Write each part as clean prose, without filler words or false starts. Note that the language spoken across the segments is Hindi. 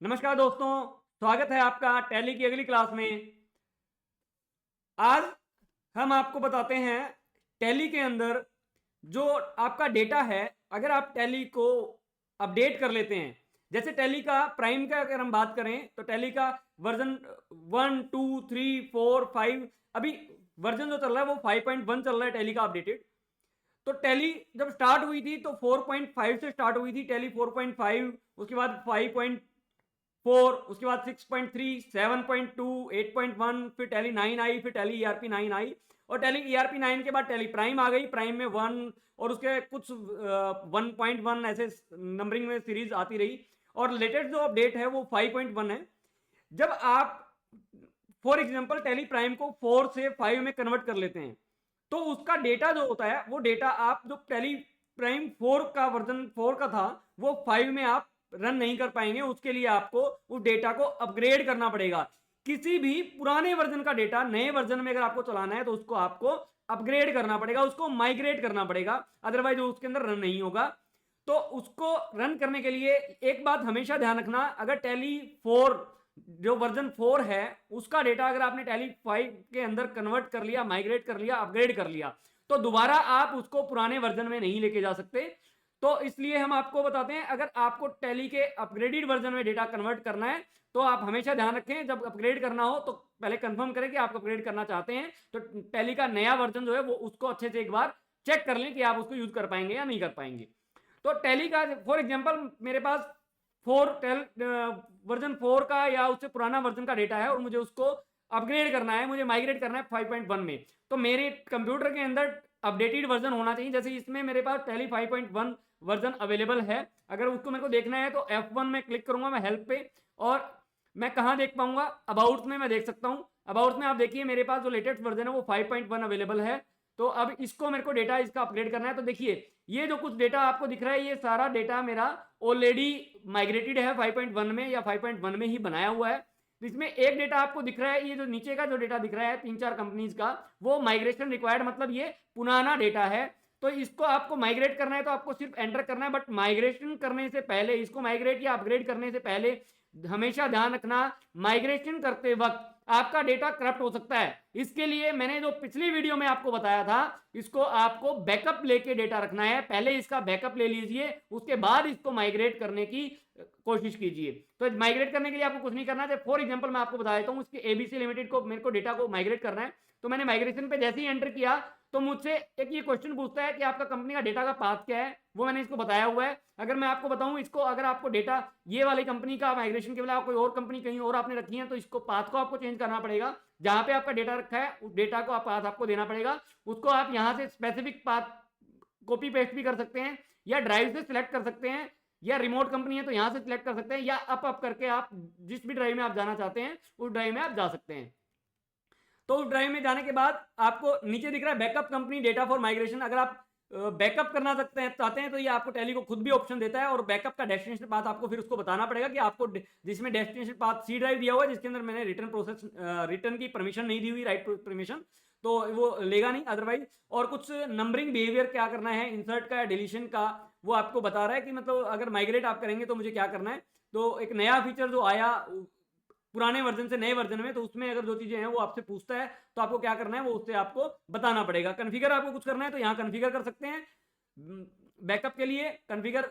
नमस्कार दोस्तों, स्वागत है आपका टैली की अगली क्लास में। आज हम आपको बताते हैं टैली के अंदर जो आपका डेटा है, अगर आप टैली को अपडेट कर लेते हैं। जैसे टैली का प्राइम का अगर हम बात करें तो टैली का वर्जन 1 2 3 4 5, अभी वर्जन जो चल रहा है वो 5.1 चल रहा है टैली का अपडेटेड। तो टैली जब स्टार्ट हुई थी तो 4.5 से स्टार्ट हुई थी टैली 4.5, उसके बाद 5.4, उसके बाद 6.3, 7.2, 8.1, फिर टैली 9 आई, फिर टैली ईआरपी 9 आई, और टैली ईआरपी 9 के बाद टैली प्राइम आ गई। प्राइम में 1 और उसके कुछ 1.1 ऐसे नंबरिंग में सीरीज आती रही, और लेटेस्ट जो अपडेट है वो 5.1 है। जब आप फॉर एग्जांपल टैली प्राइम को 4 से 5 में कन्वर्ट कर लेते हैं तो उसका डेटा जो होता है वो डेटा आप जो टैली प्राइम 4 का वर्जन 4 का था वो 5 में आप रन नहीं कर पाएंगे। उसके लिए आपको उस डेटा को अपग्रेड करना पड़ेगा। किसी भी पुराने वर्जन का डेटा नए वर्जन में अगर आपको चलाना है तो उसको आपको अपग्रेड करना पड़ेगा, उसको माइग्रेट करना पड़ेगा, अदरवाइज उसके अंदर रन नहीं होगा। तो उसको रन करने के लिए एक बात हमेशा ध्यान रखना, अगर टैली 4 जो वर्जन 4 है उसका डेटा अगर आपने टैली 5 के अंदर कन्वर्ट कर लिया, माइग्रेट कर लिया, अपग्रेड कर लिया, तो दोबारा आप उसको पुराने वर्जन में नहीं लेके जा सकते। तो इसलिए हम आपको बताते हैं, अगर आपको टैली के अपग्रेडेड वर्जन में डेटा कन्वर्ट करना है तो आप हमेशा ध्यान रखें, जब अपग्रेड करना हो तो पहले कंफर्म करें कि आप अपग्रेड करना चाहते हैं। तो टैली का नया वर्जन जो है वो उसको अच्छे से एक बार चेक कर लें कि आप उसको यूज कर पाएंगे या नहीं कर पाएंगे। तो टैली का फॉर एग्जांपल मेरे पास वर्जन 4 का या उससे पुराना वर्जन का डेटा है और मुझे उसको अपग्रेड करना है, मुझे माइग्रेट करना है 5.1 में। तो मेरे कंप्यूटर के अंदर अपडेटेड वर्जन होना चाहिए। जैसे इसमें मेरे पास टैली 5.1 वर्जन अवेलेबल है। अगर उसको मेरे को देखना है तो F1 में क्लिक करूंगा मैं हेल्प पे, और मैं कहां देख पाऊंगा, अबाउट में मैं देख सकता हूं। अबाउट में आप देखिए मेरे पास जो लेटेस्ट वर्जन है वो 5.1 अवेलेबल है। तो अब इसको मेरे को डेटा इसका अपग्रेड करना है। तो देखिए ये जो कुछ डेटा आपको दिख रहा है ये सारा डेटा मेरा ऑलरेडी माइग्रेटेड है 5.1 में, या 5.1 में ही बनाया हुआ है। इसमें एक डेटा आपको दिख रहा है, ये जो नीचे का जो डेटा दिख रहा है 3-4 कंपनीज का, वो माइग्रेशन रिक्वायर्ड, मतलब ये पुराना डेटा है। तो इसको आपको माइग्रेट करना है तो आपको सिर्फ एंटर करना है। बट माइग्रेशन करने से पहले, इसको माइग्रेट या अपग्रेड करने से पहले हमेशा ध्यान रखना, माइग्रेशन करते वक्त आपका डेटा करप्ट हो सकता है। इसके लिए मैंने जो पिछली वीडियो में आपको बताया था, इसको आपको बैकअप लेके डेटा रखना है। पहले इसका बैकअप ले लीजिए, उसके बाद इसको माइग्रेट करने की कोशिश कीजिए। तो माइग्रेट करने के लिए आपको कुछ नहीं करना है। फॉर एग्जांपल मैं आपको बता देता हूं, इसके एबीसी लिमिटेड को मेरे को डेटा को माइग्रेट करना है। तो मैंने माइग्रेशन पे जैसे ही एंटर किया तो मुझसे एक ये क्वेश्चन पूछता है कि आपका कंपनी का डेटा का पाथ क्या है। वो मैंने इसको बताया हुआ है। अगर मैं आपको बताऊं, इसको अगर आपको डेटा ये वाली कंपनी का माइग्रेशन के बजाय कोई और कंपनी कहीं और आपने रखी है तो इसको पाथ को आपको चेंज करना पड़ेगा। जहां पे आपका डेटा रखा है उस डेटा को पाथ आपको देना पड़ेगा। उसको आप यहां से स्पेसिफिक पाथ कॉपी पेस्ट भी कर सकते हैं, या ड्राइव से सिलेक्ट कर सकते हैं, या रिमोट कंपनी है तो यहां से सिलेक्ट कर सकते हैं, या अप करके आप जिस भी ड्राइव में आप जाना चाहते हैं उस ड्राइव में आप जा सकते हैं। तो उस ड्राइव में जाने के बाद आपको नीचे दिख रहा है backup company data for migration. अगर आप बैकअप करना चाहते हैं तो ये आपको टैली को खुद भी ऑप्शन देता है, और बैकअप का डेस्टिनेशन पाथ आपको फिर उसको बताना पड़ेगा कि आपको जिसमें डेस्टिनेशन पाथ सी ड्राइव दिया हुआ है, जिसके अंदर मैंने रिटर्न की परमिशन नहीं दी हुई, राइट परमिशन, तो वो लेगा नहीं अदरवाइज। और कुछ नंबरिंग बिहेवियर क्या करना है, इंसर्ट का या डिलीशन का, वो आपको बता रहा है कि मतलब अगर माइग्रेट आप करेंगे तो मुझे क्या करना है। तो एक नया फीचर जो आया पुराने वर्जन से नए वर्जन में, तो उसमें अगर जो चीजें हैं वो आपसे पूछता है तो आपको क्या करना है वो उससे आपको बताना पड़ेगा। कॉन्फ़िगर आपको कुछ करना है तो यहाँ कॉन्फ़िगर कर सकते हैं। बैकअप के लिए कॉन्फ़िगर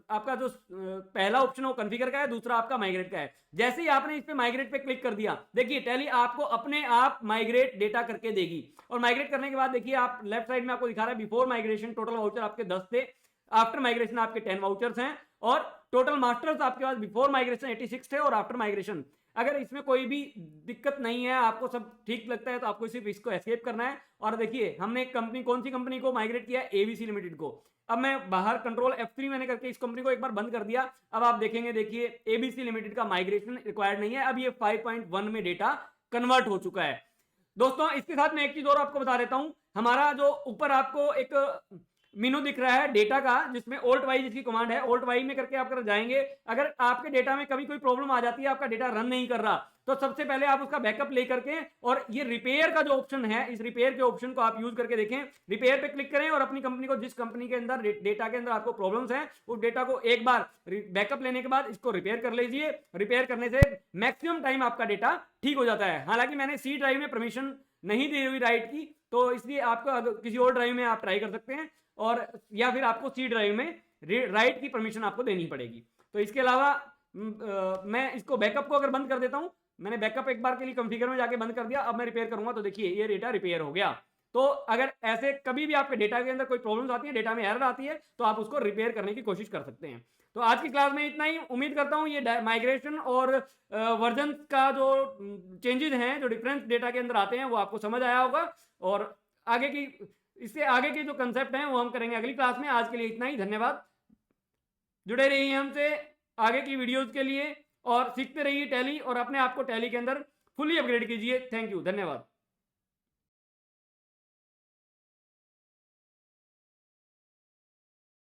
आपका जो पहला ऑप्शन है वो कॉन्फ़िगर का है, दूसरा आपका माइग्रेट का है। जैसे ही आपने इस पे माइग्रेट पे क्लिक कर दिया, देखिए टैली आपको अपने आप माइग्रेट डेटा करके देगी। और माइग्रेट करने के बाद देखिए आप लेफ्ट साइड में आपको दिखा रहा है बिफोर माइग्रेशन टोटल वाउचर आपके 10 थे, आफ्टर माइग्रेशन आपके 10 वाउचर्स हैं, और टोटल मास्टर्स आपके पास बिफोर माइग्रेशन 86 थे और आफ्टर माइग्रेशन। अगर इसमें कोई भी दिक्कत नहीं है, आपको सब ठीक लगता है, तो आपको सिर्फ इसको एस्केप करना है। और देखिए हमने एक कंपनी, कौन सी कंपनी को माइग्रेट किया है, एबीसी लिमिटेड को। अब मैं बाहर कंट्रोल F3 मैंने करके इस कंपनी को एक बार बंद कर दिया। अब आप देखेंगे, देखिए एबीसी लिमिटेड का माइग्रेशन रिक्वायर्ड नहीं है, अब ये 5.1 में डेटा कन्वर्ट हो चुका है। दोस्तों इसके साथ मैं एक चीज और आपको बता देता हूं, हमारा जो ऊपर आपको एक मीनू दिख रहा है डेटा का, जिसमें ओल्ट वाई जिसकी कमांड है, ओल्ट वाई में करके आप कर जाएंगे। अगर आपके डेटा में कभी कोई प्रॉब्लम आ जाती है, आपका डेटा रन नहीं कर रहा, तो सबसे पहले आप उसका बैकअप ले करके, और ये रिपेयर का जो ऑप्शन है, इस रिपेयर के ऑप्शन को आप यूज करके देखें। रिपेयर पे क्लिक करें और अपनी कंपनी को, जिस कंपनी के अंदर डेटा के अंदर आपको प्रॉब्लम्स हैं, उस डेटा को एक बार बैकअप लेने के बाद इसको रिपेयर कर लीजिए। रिपेयर करने से मैक्सिमम टाइम आपका डेटा ठीक हो जाता है। हालांकि मैंने सी ड्राइव में परमिशन नहीं दी हुई राइट की, तो इसलिए आपको किसी और ड्राइव में आप ट्राई कर सकते हैं, और या फिर आपको सी ड्राइव में राइट की परमिशन आपको देनी पड़ेगी। तो इसके अलावा मैं इसको बैकअप को अगर बंद कर देता हूं, मैंने बैकअप एक बार के लिए कॉन्फ़िगर में जाके बंद कर दिया, अब मैं रिपेयर करूंगा तो देखिए ये डेटा रिपेयर हो गया। तो अगर ऐसे कभी भी आपके डेटा के अंदर कोई प्रॉब्लम्स आती है, डेटा में एरर आती है, तो आप उसको रिपेयर करने की कोशिश कर सकते हैं। तो आज की क्लास में इतना ही। उम्मीद करता हूं ये माइग्रेशन और वर्जन का जो चेंजेस हैं, जो डिफरेंस डेटा के अंदर आते हैं, वो आपको समझ आया होगा। और आगे की, इससे आगे के जो कंसेप्ट हैं वो हम करेंगे अगली क्लास में। आज के लिए इतना ही, धन्यवाद। जुड़े रहिए हमसे आगे की वीडियोस के लिए, और सीखते रहिए टैली, और अपने आप को टैली के अंदर फुली अपग्रेड कीजिए। थैंक यू, धन्यवाद।